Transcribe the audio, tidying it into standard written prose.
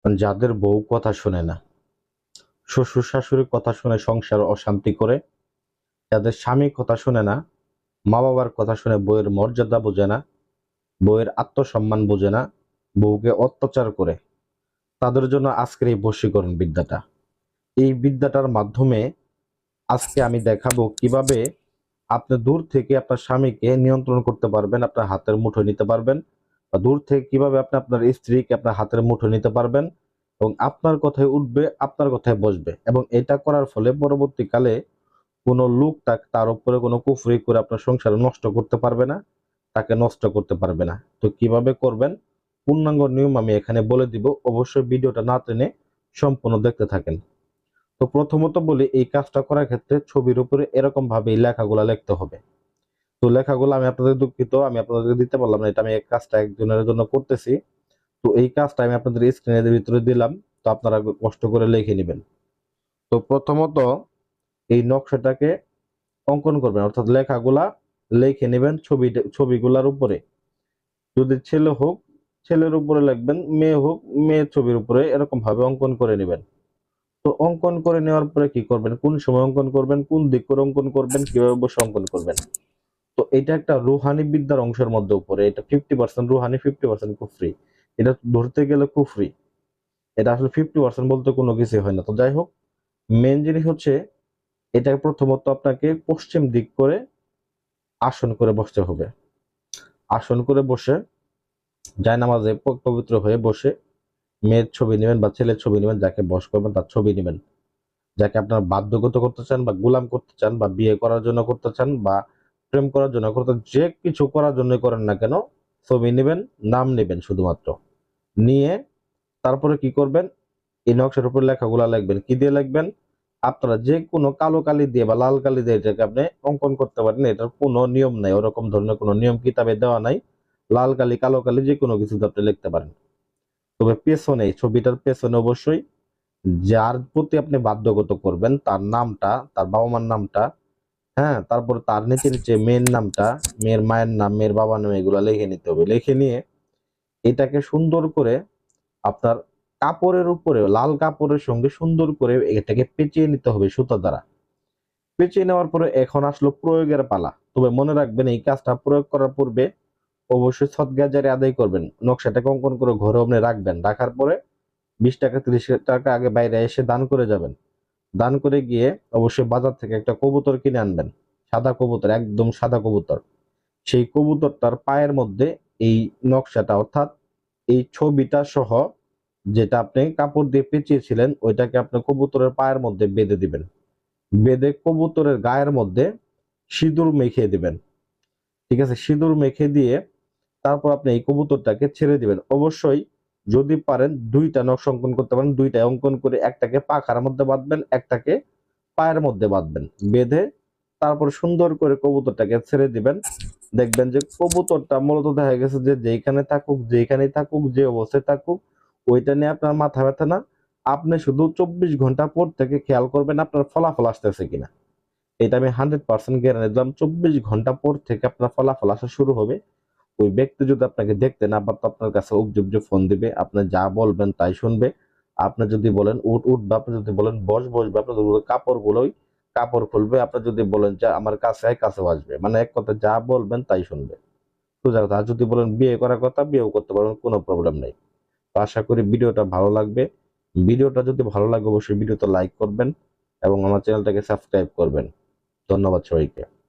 যাদের বউ কথা শোনে না, শ্বশুর শাশুড়ির কথা শুনে সংসার অশান্তি করে, যাদের স্বামী কথা শোনে না, মা বাবার কথা শুনে বউয়ের মর্যাদা বোঝে না, বউয়ের আত্মসম্মান বোঝে না, বউকে অত্যাচার করে, তাদের জন্য আজকের এই বশীকরণ বিদ্যাটা। এই বিদ্যাটার মাধ্যমে আজকে আমি দেখাবো কিভাবে আপনি দূর থেকে আপনার স্বামীকে নিয়ন্ত্রণ করতে পারবেন, আপনার হাতের মুঠোয় নিতে পারবেন, বা দূর থেকে কিভাবে আপনি আপনার স্ত্রীকে আপনার হাতের মুঠোয় নিতে পারবেন এবং আপনার কথায় উঠবে, আপনার কথায় বসবে। এবং এটা করার ফলে পরবর্তীকালে কোনো লোক তার উপরে কোনো কুফরি করে আপনার সংসার নষ্ট করতে পারবে না, তাকে নষ্ট করতে পারবে না। তো কিভাবে করবেন, পূর্ণাঙ্গ নিয়ম আমি এখানে বলে দিব। অবশ্যই ভিডিওটা না টেনে সম্পূর্ণ দেখতে থাকেন। তো প্রথমত বলি, এই কাজটা করার ক্ষেত্রে ছবির উপরে এরকম ভাবে এই লেখাগুলা লিখতে হবে। তো লেখাগুলো আমি আপনাদের দুঃখিত, আমি আপনাদেরকে দিতে পারলাম না। এটা আমি এই কাজটা একজনের জন্য করতেছি। তো এই কাজটা আমি আপনাদের স্ক্রিনের ভিতরে দিলাম। তো আপনারা কষ্ট করে লিখে নেবেন। তো প্রথমত এই নকশাটাকে অঙ্কন করবেন, অর্থাৎ লেখাগুলা লিখে নেবেন ছবিগুলার উপরে। যদি ছেলে হোক ছেলের উপরে লিখবেন, মেয়ে হোক মেয়ের ছবির উপরে, এরকম ভাবে অঙ্কন করে নেবেন। তো অঙ্কন করে নেওয়ার পরে কি করবেন, কোন সময় অঙ্কন করবেন, কোন দিক করে অঙ্কন করবেন, কিভাবে বসে অঙ্কন করবেন। তো এটা একটা রুহানি বিদ্যার অংশের মধ্যে উপরে, এটা 50% রুহানি, 50% কুফরি। এটা ধরতে গেলে কুফরি, এটা আসলে 50% বলতে কোনো কিছু হয় না। তো যাই হোক, মেন জিনিস হচ্ছে এটা প্রথমত আপনাকে পশ্চিম দিক করে আসন করে বসতে হবে। আসন করে বসে জায়নামাজে পবিত্র হয়ে বসে মেয়ের ছবি নেবেন বা ছেলের ছবি নেবেন, যাকে বশ করবেন তার ছবি নেবেন। যাকে আপনার বাধ্যগত করতে চান বা গোলাম করতে চান বা বিয়ে করার জন্য করতে চান বা প্রেম করার জন্য করতে, যে কিছু করার জন্য করেন না কেন, ছবি নেবেন, নাম নেবেন শুধুমাত্র। নিয়ে তারপরে কি করবেন, এই নকশার উপর লেখাগুলা লিখবেন। কি দিয়ে লিখবেন, আপনারা যে কোনো কালো কালি দিয়ে বা লাল কালি দিয়ে এটাকে আপনি অঙ্কন করতে পারেন। এটার কোনো নিয়ম নাই, ওরকম ধরনের কোনো নিয়ম কিতাবে দেওয়া নাই। লাল কালি কালো কালি যে কোনো কিছু আপনি লিখতে পারেন। তবে পেছনে, ছবিটার পেছনে অবশ্যই যার প্রতি আপনি বাধ্যগত করবেন তার নামটা, তার বাবা মার নামটা, হ্যাঁ, তারপর তার নিচে নিচে মেয়ের নামটা, মেয়ের মায়ের নাম, মেয়ের বাবার নাম, এগুলা লিখে নিতে হবে। লিখে নিয়ে এটাকে সুন্দর করে আপনার কাপড়ের উপরে, লাল কাপড়ের সঙ্গে সুন্দর করে এটাকে পেঁচিয়ে নিতে হবে সুতা দ্বারা। পেঁচিয়ে নেওয়ার পরে এখন আসলো প্রয়োগের পালা। তবে মনে রাখবেন, এই কাজটা প্রয়োগ করার পূর্বে অবশ্যই সদকা জারিয়া আদায় করবেন। নকশাটাকে অঙ্কন করে ঘরে আপনি রাখবেন। রাখার পরে 20 টাকা 30 টাকা আগে বাইরে এসে দান করে যাবেন। দান করে গিয়ে অবশ্যই বাজার থেকে একটা কবুতর কিনে আনবেন। সাদা কবুতর, একদম সাদা কবুতর। সেই কবুতরটার পায়ের মধ্যে এই নকশাটা, অর্থাৎ এই ছবিটা সহ যেটা আপনি কাপড় দিয়ে পেঁচিয়েছিলেন, ওইটাকে আপনি কবুতরের পায়ের মধ্যে বেঁধে দিবেন। বেঁধে কবুতরের গায়ের মধ্যে সিঁদুর মেখে দিবেন। ঠিক আছে, সিঁদুর মেখে দিয়ে তারপর আপনি এই কবুতরটাকে ছেড়ে দিবেন। অবশ্যই যদি পারেন দুইটা নকশা অঙ্কন করতে পারেন, দুইটা অঙ্কন করে একটাকে পাখার মধ্যে বাঁধবেন, একটাকে পায়ের মধ্যে বাঁধবেন। বেঁধে তারপর সুন্দর করে কবুতরটাকে ছেড়ে দিবেন। দেখবেন যে কবুতরটা মূলত দেখা গেছে যে যেখানে থাকুক, যেখানেই থাকুক, যে অবস্থায় থাকুক, ওইটা নিয়ে আপনার মাথা ব্যথা না। আপনি শুধু 24 ঘন্টা পর থেকে খেয়াল করবেন আপনার ফলাফল আসতেছে কিনা। এটা আমি 100% গ্যারান্টি দিলাম। 24 ঘন্টা পর থেকে আপনার ফলাফল আসা শুরু হবে। ওই ব্যক্তি যদি আপনাকে দেখতে না পারতো, আপনার কাছে উবজুব ফোন দিবে, আপনি যা বলবেন তাই শুনবে। আপনি যদি বলেন উঠ উঠবে, আপনি যদি বলেন বস বসবে, আপনি যদি বলেন কাপড় খুলবে, আপনি যদি বলেন যে আমার কাছে আয়, কাছেও আসবে। মানে এক কথা, যা বলবেন তাই শুনবে। সোজা কথা। আর যদি বলেন বিয়ে করার কথা, বিয়েও করতে পারবেন, কোনো প্রবলেম নেই। তো আশা করি ভিডিওটা ভালো লাগবে। ভিডিওটা যদি ভালো লাগে অবশ্যই ভিডিওতে লাইক করবেন এবং আমার চ্যানেলটাকে সাবস্ক্রাইব করবেন। ধন্যবাদ সবাইকে।